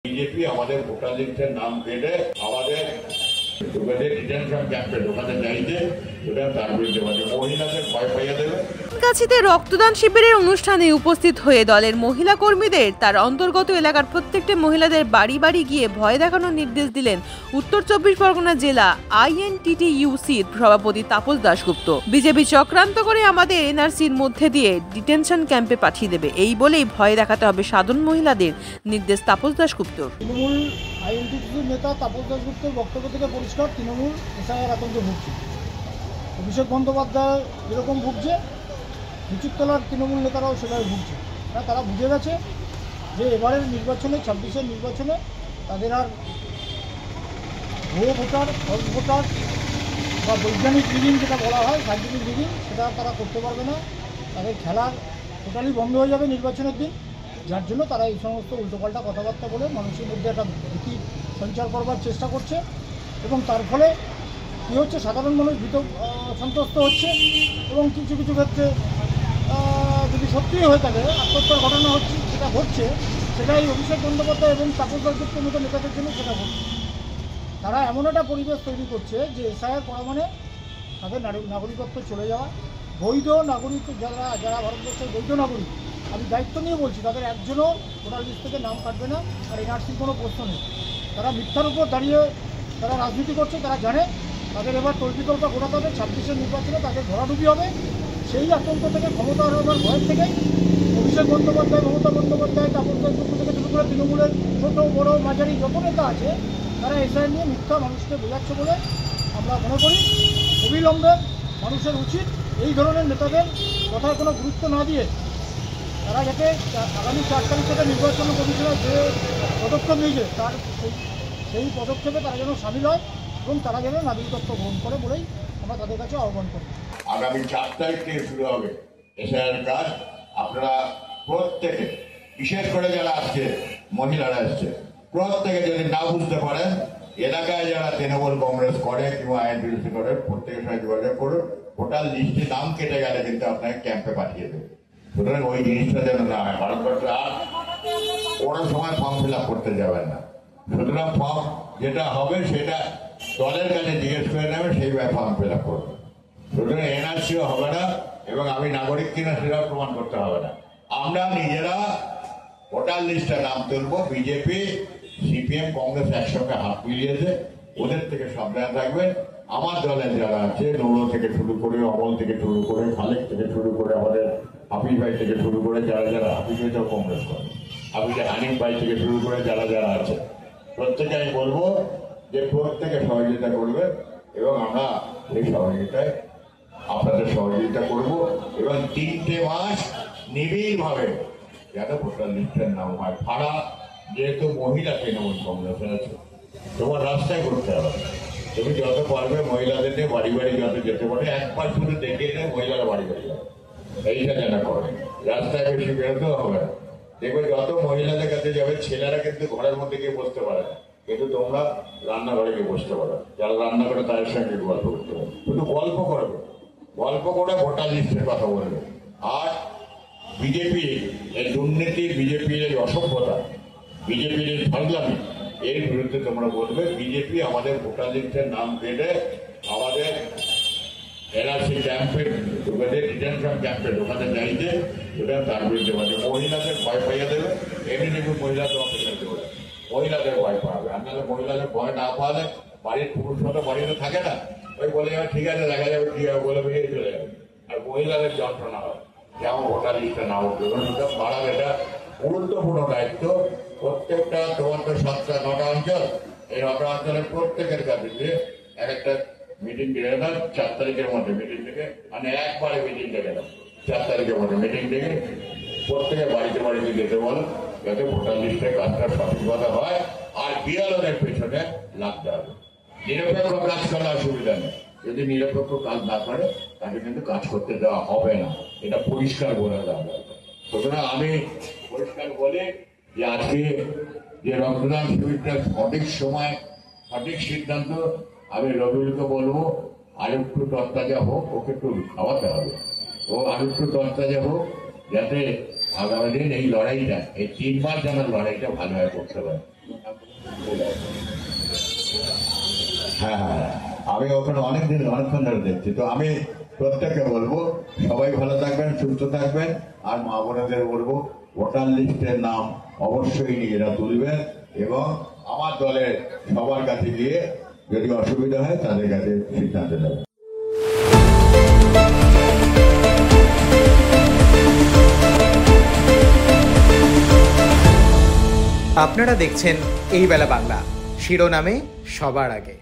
BJP আমাদের voter লিস্টের নাম কেটে আমাদের ডিটেনশন ক্যাম্পে ঢোকাতে চাইছে, সেটা তার বিরুদ্ধে মহিলাদের ভয় পাইয়ে দেবে। কাছিতে রক্তদান শিবিরের অনুষ্ঠানে উপস্থিত হয়ে দলের মহিলা কর্মীদের তার অন্তর্গত এলাকার প্রত্যেকটি মহিলাদের বাড়ি বাড়ি গিয়ে ভয় দেখানোর নির্দেশ দিলেন উত্তর 24 পরগনা জেলা INTTUCর সভাপতি তাপস দাশগুপ্ত। বিজেপি চক্রান্ত করে আমাদের এনআরসির মধ্যে দিয়ে ডিটেনশন ক্যাম্পে পাঠিয়ে দেবে, এই বলেই ভয় দেখাতে হবে সাধারণ মহিলাদের, নির্দেশ তাপস দাশগুপ্তর। তৃণমূল INTTUCর নেতা তাপস দাশগুপ্তর বক্তব্য থেকে পরিষ্কার তৃণমূল এসআইআর আতঙ্কে ভুগছে। অভিষেক বন্দ্যোপাধ্যায় যেরকম ভুগছে, নিচুতলার তৃণমূল নেতারাও সেভাবে ভুগছে। তারা বুঝে গেছে যে এবারের নির্বাচনে 26-এর নির্বাচনে তাদের আর ভুয়ো ভোটার, ফলস ভোটার বা বৈজ্ঞানিক রিগিং যেটা বলা হয়, সাইন্টিফিক রিগিং, সেটা তারা করতে পারবে না। তাদের খেলার টোটালি বন্ধ হয়ে যাবে নির্বাচনের দিন, যার জন্য তারা এই সমস্ত উল্টোপাল্টা কথাবার্তা বলে মানুষের মধ্যে একটা ভীতি সঞ্চার করবার চেষ্টা করছে। এবং তার ফলে কী হচ্ছে, সাধারণ মানুষ ভীত সন্ত্রস্ত হচ্ছে এবং কিছু কিছু ক্ষেত্রে যদি সত্যিই হয়ে থাকে আত্মহত্যার ঘটনা হচ্ছে, সেটা ঘটছে, সেটাই অভিষেক বন্দ্যোপাধ্যায় এবং তাপস দাশগুপ্তের মতো নেতাদের জন্য সেটা ঘটছে। তারা এমন একটা পরিবেশ তৈরি করছে যে এসআইআর করা মানে তাদের নাগরিকত্ব চলে যাওয়া। বৈধ নাগরিক যারা ভারতবর্ষের বৈধ নাগরিক, আমি দায়িত্ব নিয়ে বলছি, তাদের একজনও ভোটার লিস্ট থেকে নাম কাটবে না, আর এনআরসির কোনো প্রশ্ন নেই। তারা মিথ্যার উপর দাঁড়িয়ে তারা রাজনীতি করছে। তারা জানে তাদের এবার তল্পিতল্পা ঘোরাতে হবে, 26-এর নির্বাচনে তাদের ভরাডুবি হবে। সেই আতঙ্ক থেকে, ক্ষমতা হারাবার ভয়ের থেকেই অভিষেক বন্দ্যোপাধ্যায়, মমতা বন্দ্যোপাধ্যায়, তাপস দাশগুপ্ত থেকে শুরু করে তৃণমূলের ছোটো বড়ো মাঝারি যত নেতা আছে, তারা এসআইআর নিয়ে মিথ্যা মানুষকে বোঝাচ্ছে বলে আমরা মনে করি। অবিলম্বে মানুষের উচিত এই ধরনের নেতাদের কথায় কোনো গুরুত্ব না দিয়ে তারা যাতে আগামী 4 তারিখ থেকে নির্বাচন কমিশনের যে পদক্ষেপ নিয়েছে তার সেই পদক্ষেপে তারা যেন সামিল হয় এবং তারা যেন নাগরিকত্ব গ্রহণ করে বলেই আমরা তাদের কাছে আহ্বান করি। আগামী 4 তারিখ থেকে শুরু হবে এসআইআর কাজ। আপনারা প্রত্যেকে, বিশেষ করে যারা আসছে, মহিলারা আসছে, প্রত্যেকে যদি না বুঝতে পারেন, এলাকায় যারা তৃণমূল কংগ্রেস করে কিংবা INTTUC করে, প্রত্যেকের সঙ্গে যোগাযোগ করুন। ভোটার লিস্টে নাম কেটে গেলে কিন্তু আপনাকে ক্যাম্পে পাঠিয়ে দেবে। সুতরাং ওই জিনিসটা যেন না হয়। ভারতবর্ষে আর কোনো সময় ফর্ম ফিল আপ করতে যাবেন না। সুতরাং ফর্ম যেটা হবে সেটা দলের কাছে জিজ্ঞেস করে নেবে, সেইভাবে ফর্ম ফিল আপ করবে। সুতরাং এনআরসিও হবে না এবং আমি নাগরিক কিনা সেটাও প্রমাণ করতে হবে না। আমরা নিজেরা ভোটার লিস্টে নাম তুলবো। বিজেপি, CPM, কংগ্রেস একসঙ্গে হাত মিলিয়েছে, ওদের থেকে সাবধানে থাকবেন। আমার দলের যারা আছে, নৌরো থেকে শুরু করে, অমল থেকে শুরু করে, খালেক থেকে শুরু করে, আমাদের হাফিজ ভাই থেকে শুরু করে, যারা হাফিজ ভাইটাও কংগ্রেস করে, হাফিজের হানিফ ভাই থেকে শুরু করে যারা আছে, প্রত্যেকে আমি বলবো যে প্রত্যেকে সহযোগিতা করবে এবং আমরা এই সহযোগিতায় আপনাদের সহযোগিতা করব এবং 3টে মাস নিবিড়ভাবে যেন ভোটার লিস্টের নাম হয়। ভাড়া যেহেতু মহিলা তৃণমূল কংগ্রেসে আছে, তোমার রাস্তায় করতে হবে। তুমি যত পারবে মহিলাদের নিয়ে বাড়ি বাড়ি যত যেতে পারে, একবার শুধু দেখিয়ে দেয় মহিলারা বাড়ি বাড়ি যাবে, এইটা যেন করে। রাস্তায় বেশি বেরোতেও হবে না। দেখবে যত মহিলাদের কাছে যাবে, ছেলেরা কিন্তু ঘরের মধ্যে গিয়ে বসতে পারে না, কিন্তু তোমরা রান্নাঘরে গিয়ে বসতে পারো। যারা রান্না করে তাদের সঙ্গে গল্প করতে পারো, শুধু গল্প করবে, গল্প করে ভোটার লিস্টের কথা বলবে। আর বিজেপি এই দুর্নীতি, বিজেপির এই অসভ্যতা, বিজেপির এই ফাজলামি, এর বিরুদ্ধে তোমরা বলবে। বিজেপি আমাদের ভোটার লিস্টের নাম কেটে আমাদের এনআরসি ক্যাম্পে ডিটেনশন ক্যাম্পে ঢোকাতে চাইছে, সেটা তার বিরুদ্ধে মহিলাদের ভয় পাইয়ে দেবে। এমনি দেখুন মহিলাদের অপেক্ষা দেবে, মহিলাদের ভয় পাবে। আপনাদের মহিলাদের ভয় না পাওয়ালে বাড়ির পুরুষ মতো বাড়িতে থাকে না, ওই বলে যাবে ঠিক আছে দেখা যাবে, কি হবে বলে বেরিয়ে চলে যাবে। আর মহিলাদের যন্ত্রণা হয় যেমন ভোটার লিস্টে না উঠবে। পাড়ার এটা গুরুত্বপূর্ণ দায়িত্ব। প্রত্যেকটা তোমার তো 7টা 9টা অঞ্চল, এই 9টা অঞ্চলের প্রত্যেকের কাছে একটা মিটিং ডেকে দাও। 4 তারিখের মধ্যে মিটিং থেকে, মানে একবারে মিটিং ডেকে দাও। 4 তারিখের মধ্যে মিটিং ডেকে প্রত্যেকে বাড়িতে বাড়িতে যেতে বলো, যাতে ভোটার লিস্টের কাজটা সঠিকভাবে হয়। আর বিএলওদের পেছনে লাগতে হবে। নিরপেক্ষ কাজ করার অসুবিধা নেই, যদি নিরপেক্ষ কাজ না করে তাকে কিন্তু কাজ করতে দেওয়া হবে না, এটা পরিষ্কার বলে দেওয়া দরকার। সুতরাং আমি পরিষ্কার বলি যে আজকে যে রক্তদান শিবিরটা সঠিক সময়, সঠিক সিদ্ধান্ত। আমি রবিউলকে বলবো আরেকটু তরতাজা হোক, ওকে একটু খাওয়াতে হবে, ও আরেকটু তরতাজা হোক, যাতে আগামী দিন এই লড়াইটা, এই 3 মাস যেন লড়াইটা ভালোভাবে করতে পারে। হ্যাঁ হ্যাঁ, আমি ওখানে অনেকক্ষণ ধরে দেখছি। তো আমি প্রত্যেককে বলবো সবাই ভালো থাকবেন, সুস্থ থাকবেন, আর মা বোনেদের বলবো ভোটার লিস্টের নাম অবশ্যই নিজেরা তুলবেন এবং আমার দলের সবার কাছে গিয়ে যদি অসুবিধা হয় তাদের কাছে সিদ্ধান্ত নেবেন। আপনারা দেখছেন এই বেলা বাংলা, শিরোনামে সবার আগে।